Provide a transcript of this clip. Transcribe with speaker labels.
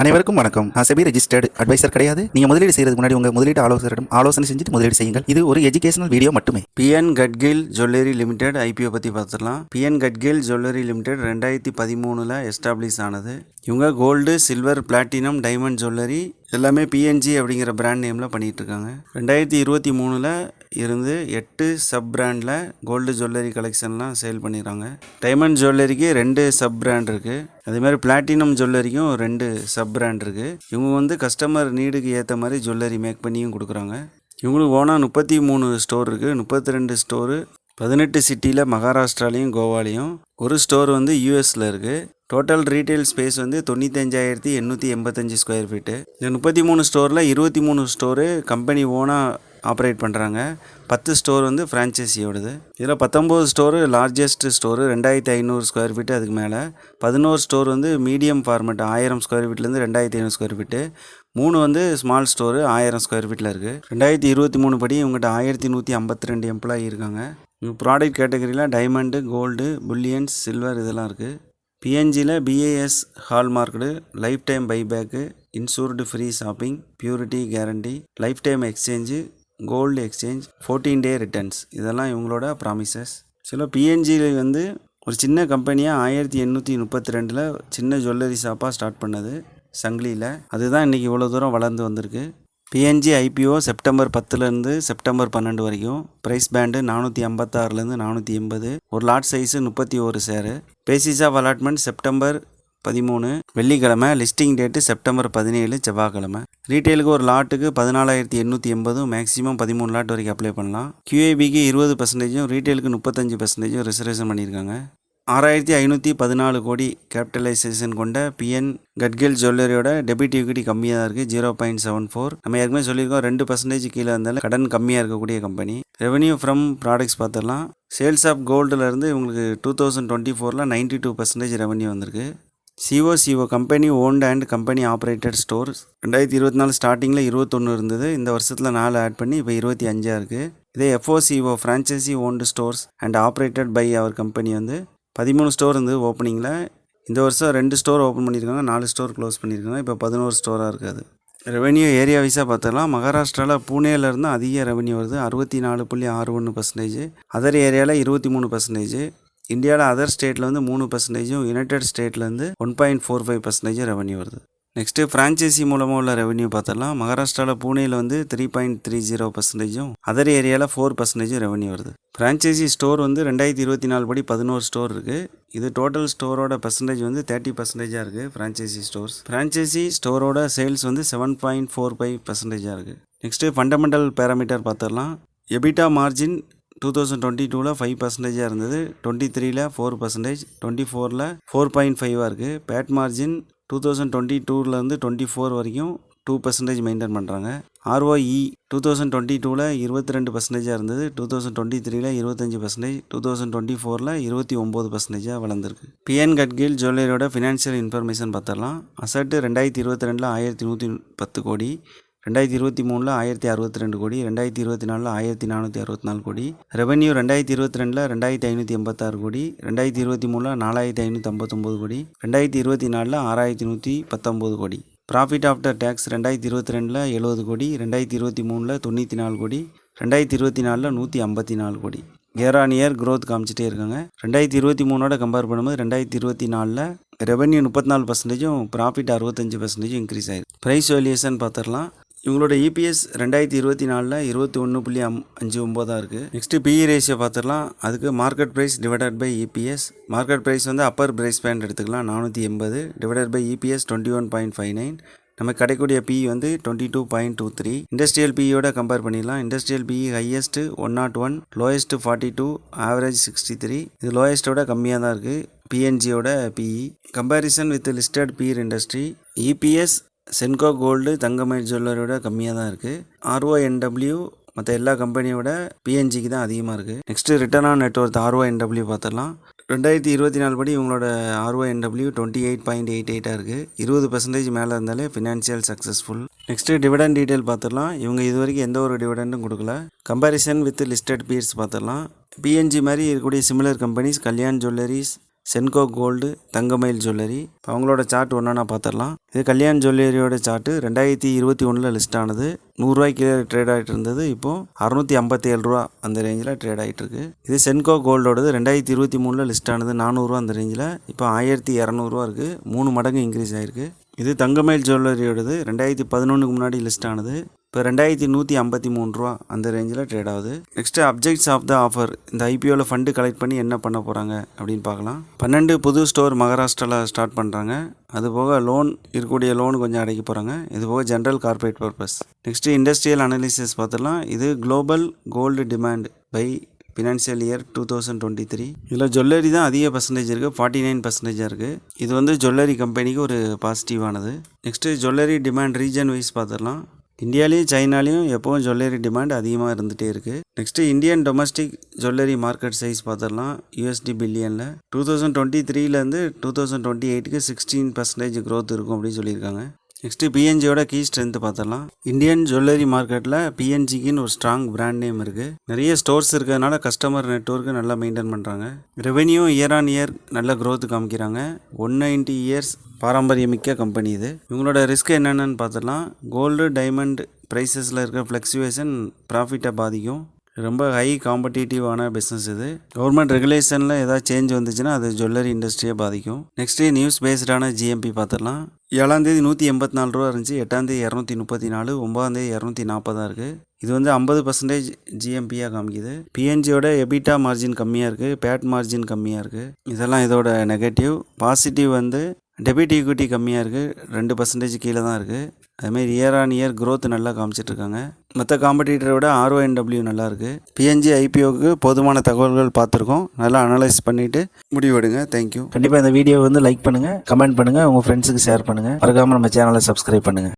Speaker 1: அனைவருக்கும் வணக்கம். நான் செபி ரெஜிஸ்டர்டு அட்வைசர் கிடையாது. நீங்க முதலீடு செய்யறதுக்கு முன்னாடி உங்க முதலீட்டு ஆலோசகரிடம் ஆலோசனை செஞ்சுட்டு முதலீடு செய்யுங்கள். இது ஒரு எஜுகேஷனல் வீடியோ மட்டுமே.
Speaker 2: PN Gadgil jewellery limited IPO பற்றி பார்த்துடலாம். PN Gadgil jewellery limited 2013 establish ஆனது. இவங்க gold, silver, platinum, diamond jewellery எல்லாமே பிஎன்ஜி அப்படிங்கிற பிராண்ட் நேமில் பண்ணிகிட்டு இருக்காங்க. 2023 இருந்து 8 சப் பிராண்டில் கோல்டு ஜுவல்லரி கலெக்ஷன்லாம் சேல் பண்ணிடுறாங்க. டைமண்ட் ஜுவல்லரிக்கு 2 சப் பிராண்ட் இருக்குது. அதேமாதிரி பிளாட்டினம் ஜுவல்லரிக்கும் 2 சப் பிராண்ட் இருக்குது. இவங்க கஸ்டமர் நீடுக்கு ஏற்ற மாதிரி ஜுவல்லரி மேக் பண்ணியும் கொடுக்குறாங்க. இவங்களுக்கு ஓனாக 33 ஸ்டோர் இருக்குது. 32 ஸ்டோரு 18 சிட்டியில் மகாராஷ்டிராலையும் கோவாலையும், ஒரு ஸ்டோர் யூஎஸில் இருக்குது. Total retail space 95,885 square feet. இந்த 33 ஸ்டோரில் 23 ஸ்டோரு கம்பெனி ஓனாக ஆப்ரேட் பண்ணுறாங்க. 10 ஸ்டோர் ஃப்ரான்ச்சைஸியோடது. இதில் 19 store largest store 2500 square feet அதுக்கு மேலே. 11 ஸ்டோர் மீடியம் ஃபார்மேட் 1000 ஸ்கொயர் ஃபீட்லேருந்து 2500 square feet. 3 small store 1000 square ஃபீட்டில் இருக்குது. 2023 படி இவங்ககிட்ட 1152 எம்ப்ளாயி இருக்காங்க. இவங்க ப்ராடக்ட் கேட்டகரியில் டைமண்டு, கோல்டு, புல்லியன்ஸ், சில்வர் இதெல்லாம் இருக்குது. பிஎன்ஜியில் BIS hallmarked, life time buyback, insured free shopping, purity guarantee, life time exchange, gold exchange, 14 day returns இதெல்லாம் இவங்களோட ப்ராமிசஸ். சில பிஎன்ஜியில் ஒரு சின்ன கம்பெனியாக 1832 சின்ன ஜுவல்லரி ஷாப்பாக ஸ்டார்ட் பண்ணது சங்கிலியில். அதுதான் இன்றைக்கி இவ்வளோ தூரம் வளர்ந்து வந்திருக்கு. பிஎன்ஜி ஐபிஓ செப்டம்பர் 10 செப்டம்பர் 12 வரைக்கும். Price band 456 480. ஒரு lot size 31 share. Basis of allotment September 13 வெள்ளிக்கிழமை. லிஸ்டிங் டேட்டு செப்டம்பர் 17 செவ்வாய்க்கிழமை. ரீட்டெயிலுக்கு ஒரு லாட்டுக்கு 14,880, மேக்ஸிமம் 13 லாட் வரைக்கும் அப்ளை பண்ணலாம். QABக்கு 20%, ரீட்டெயிலுக்கு 35% ரிசர்வேஷன் பண்ணியிருக்காங்க. 6,514 கோடி கேபிட்டலைசேஷன் கொண்ட பிஎன் கட்கில் ஜுவல்லரியோட டெபிட் ஈக்விட்டி கம்மியாக தான் இருக்குது, 0.74. நம்ம ஏற்கனவே சொல்லியிருக்கோம் 2% கீழே இருந்தாலும் கடன் கம்மியாக இருக்கக்கூடிய கம்பெனி. ரெவன்யூ ஃப்ரம் ப்ராடக்ட்ஸ் பார்த்துடலாம். சேல்ஸ் ஆஃப் கோல்டுலேருந்து இவங்களுக்கு 2024 92% ரெவன்யூ வந்திருக்கு. CO company owned and company operated stores 2024 ஸ்டார்டிங்கில் 21 இருந்தது. இந்த வருஷத்தில் 4 ஆட் பண்ணி இப்போ 25 இருக்குது. இதே FOCO franchise owned stores and operated by our company 13 store ஓப்பனிங்கில். இந்த வருஷம் 2 ஸ்டோர் ஓப்பன் பண்ணியிருக்காங்க, 4 ஸ்டோர் க்ளோஸ் பண்ணியிருக்காங்க. இப்போ 11 ஸ்டோராக இருக்காது. ரெவன்யூ ஏரியா வைஸாக பார்த்தலாம். மகாராஷ்டிராவில் பூனேலேருந்து அதிக ரெவன்யூ வருது, 64.61%. அதர் ஏரியாவில் 23%. இந்தியாவில் அதர் ஸ்டேட்டில் 3%, யுனைடெட் ஸ்டேட்டில் 1.45% ரெவன்யூ வருது. நெக்ஸ்ட்டு ஃப்ரான்ச்சைசி மூலமாக உள்ள ரெவன்யூ பார்த்தலாம். மகாராஷ்டிராவில் பூனேயில் 3.30%, அதர் ஏரியாவில் 4% ரெவன்யூ வருது. ஃப்ரான்ச்சைசி ஸ்டோர் 2024 படி 11 ஸ்டோர் இருக்குது. இது டோட்டல் ஸ்டோரோட பர்சன்டேஜ் 30% இருக்குது. ஃப்ரான்ச்சைசி ஸ்டோரோட சேல்ஸ் 7.45% இருக்குது. நெக்ஸ்ட்டு ஃபண்டமெண்டல் பேராமீட்டர் பார்த்துடலாம். எபிட்டா மார்ஜின் 2022 5% இருந்தது, 23 4%, 24 4.5 இருக்குது. பேட் மார்ஜின் 2022 24 வரைக்கும் 2% மெயின்டைன் பண்ணுறாங்க. ROE 2022 22% இருந்தது, 2023 25%, 2024 29% வளர்ந்துருக்கு. பிஎன் கட்கில் ஜுவல்லரியோட ஃபினான்ஷியல் இன்ஃபர்மேஷன் பார்த்துடலாம். அசட்டு 2022 1110 கோடி, 2023 1062 கோடி, 2024 1464 கோடி. ரெவன்யூ 2022 2586 கோடி, 2023 4559 கோடி, 2024 6119 கோடி. ப்ராஃபிட் ஆஃப்டர் டேக்ஸ் 2022 70 கோடி, 2023 94 கோடி, 2024 154 கோடி. இயர் ஆன் இயர் க்ரோத் காமிச்சிட்டே இருக்காங்க. 2023 கம்பேர் பண்ணும்போது 2024 ரெவன்யூ 34%, ப்ராஃபிட் 65% இன்க்ரீஸ் ஆயிருக்கு. ப்ரைஸ் வேல்யூஷன் பார்த்துடலாம். இவங்களோட EPS 2024 21.59 இருக்குது. நெக்ஸ்ட்டு PE ரேஷியோ பார்த்துடலாம். அதுக்கு market price divided by EPS. Market price upper price band எடுத்துக்கலாம் 480 டிவைடட் பை EPS 21.59. நம்ம கிடைக்கக்கூடிய PE 22.23. இண்டஸ்ட்ரியல் PEயோட கம்பேர் பண்ணிடலாம். Industrial PE highest 101, lowest 42, average 63. இது லோயஸ்ட்டோட கம்மியாக தான் இருக்குது. PNGயோட PE comparison with listed peer industry. EPS Senco gold, Thangamayil ஜுவல்லரியோட கம்மியாக தான் இருக்குது. RONW மற்ற எல்லா கம்பெனியோட PNGக்கு தான் அதிகமாக இருக்குது. Next return on net worth RONW பார்த்துடலாம். 2024 படி இவங்களோட RONW 28.88 இருக்குது. 20% மேலே இருந்தாலே financial successful. Next dividend detail பார்த்துடலாம். இவங்க இது வரைக்கும் எந்த ஒரு டிவிடெண்டும் கொடுக்கல. கம்பேரிசன் வித் லிஸ்டட் பீர்ஸ் பார்த்துடலாம். PNG மாதிரி இருக்கக்கூடிய similar companies Kalyan jewellers, Senco gold Thangamayil jewellery. அவங்களோட சார்ட் ஒன்றா பார்த்துடலாம். இது கல்யாண் ஜுவல்லரியோட சார்ட்டு 2021 லிஸ்ட் ஆனது. 100 ரூபாய்க்கு ட்ரேட் ஆகிட்டு இருந்தது. இப்போது 657 ரூபா அந்த ரேஞ்சில் ட்ரேட் ஆகிட்டு இருக்கு. இது சென்கோ கோல்டோடது 2023 லிஸ்ட் ஆனது 400 ரூபா அந்த ரேஞ்சில். இப்போ 1200 ரூபா இருக்குது. 3 மடங்கு இன்க்ரீஸ் ஆகிருக்கு. இது தங்கமயில் ஜுவல்லரியோடது 2011க்கு முன்னாடி லிஸ்ட் ஆனது. இப்போ 2153 ரூபா அந்த ரேஞ்சில் ட்ரேட் ஆகுது. Next objects of the offer. இந்த ஐபிஓவில் ஃபண்டு கலெக்ட் பண்ணி என்ன பண்ண போகிறாங்க அப்படின்னு பார்க்கலாம். 12 புது ஸ்டோர் மகாராஷ்டிராவில் ஸ்டார்ட் பண்ணுறாங்க. அதுபோக லோன் இருக்கக்கூடிய லோன் கொஞ்சம் அடைக்க போகிறாங்க. இது போக general corporate purpose. Next industrial analysis பார்த்துடலாம். இது global gold demand by financial year 2023. இதில் ஜுவல்லரி தான் அதிக பர்சன்டேஜ் இருக்குது. 49% இருக்குது. இது வந்து ஜுவல்லரி கம்பெனிக்கு ஒரு பாசிட்டிவானது. Next jewellery demand region wise பார்த்துடலாம். இந்தியாலேயும் சைனாலேயும் எப்போவும் ஜுவல்லரி டிமாண்ட் அதிகமாக இருந்துகிட்டே இருக்குது. Next Indian domestic jewellery market size பார்த்துடலாம். USD பில்லியனில் 2023லேருந்து 2028க்கு 16% க்ரோத் இருக்கும் அப்படின்னு சொல்லியிருக்காங்க. நெக்ஸ்ட்டு பிஎன்ஜியோட கீ ஸ்ட்ரென்த் பார்த்துடலாம். இந்தியன் ஜுவல்லரி மார்க்கெட்டில் பிஎன்ஜிக்குன்னு ஒரு ஸ்ட்ராங் பிராண்ட் நேம் இருக்குது. நிறைய ஸ்டோர்ஸ் இருக்கிறதுனால கஸ்டமர் நெட்வொர்க்கு நல்லா மெயின்டைன் பண்ணுறாங்க. ரெவென்யூ இயர் ஆன் இயர் நல்ல க்ரோத் காமிக்கிறாங்க. 190 இயர்ஸ் பாரம்பரியமிக்க கம்பெனி இது. இவங்களோட ரிஸ்க் என்னென்னு பார்த்துடலாம். கோல்டு டைமண்ட் ப்ரைஸஸில் இருக்கிற ஃப்ளக்சுவேஷன் ப்ராஃபிட்டை பாதிக்கும். ரொம்ப ஹை காம்படிட்டிவான பிஸ்னஸ் இது. கவர்மெண்ட் ரெகுலேஷனில் ஏதாவது சேஞ்ச் வந்துச்சுன்னா அது ஜுவல்லரி இண்டஸ்ட்ரியை பாதிக்கும். நெக்ஸ்ட்டு நியூஸ் பேஸ்டான ஜிஎம்பி பார்த்துடலாம். 7ஆம் தேதி 184 ரூபா இருந்துச்சு. 8ஆம் தேதி 234, 9ஆம் தேதி 240 இருக்குது. இது வந்து 50% ஜிஎம்பியாக காமிக்குது. பிஎன்ஜியோட எபிட்டா மார்ஜின் கம்மியாக இருக்குது. பேட் மார்ஜின் கம்மியாக இருக்குது. இதெல்லாம் இதோட நெகட்டிவ். பாசிட்டிவ் வந்து டெபிட் ஈக்விட்டி கம்மியாக இருக்குது. 2% கீழே தான் இருக்குது. அதுமாதிரி இயர் ஆன் இயர் க்ரோத் நல்லா காமிச்சிட்ருக்காங்க. மற்ற காம்படிட்டரை விட RONW நல்லா இருக்குது. பிஎன்ஜி ஐபிஓக்கு போதுமான தகவல்கள் பார்த்துருக்கோம். நல்லா அனலைஸ் பண்ணிவிட்டு முடிவெடுங்க. தேங்க்யூ.
Speaker 1: கண்டிப்பாக இந்த வீடியோ வந்து லைக் பண்ணுங்கள், கமெண்ட் பண்ணுங்கள், உங்கள் ஃப்ரெண்ட்ஸுக்கு ஷேர் பண்ணுங்கள். மறக்காமல் நம்ம சேனலை சப்ஸ்கிரைப் பண்ணுங்கள்.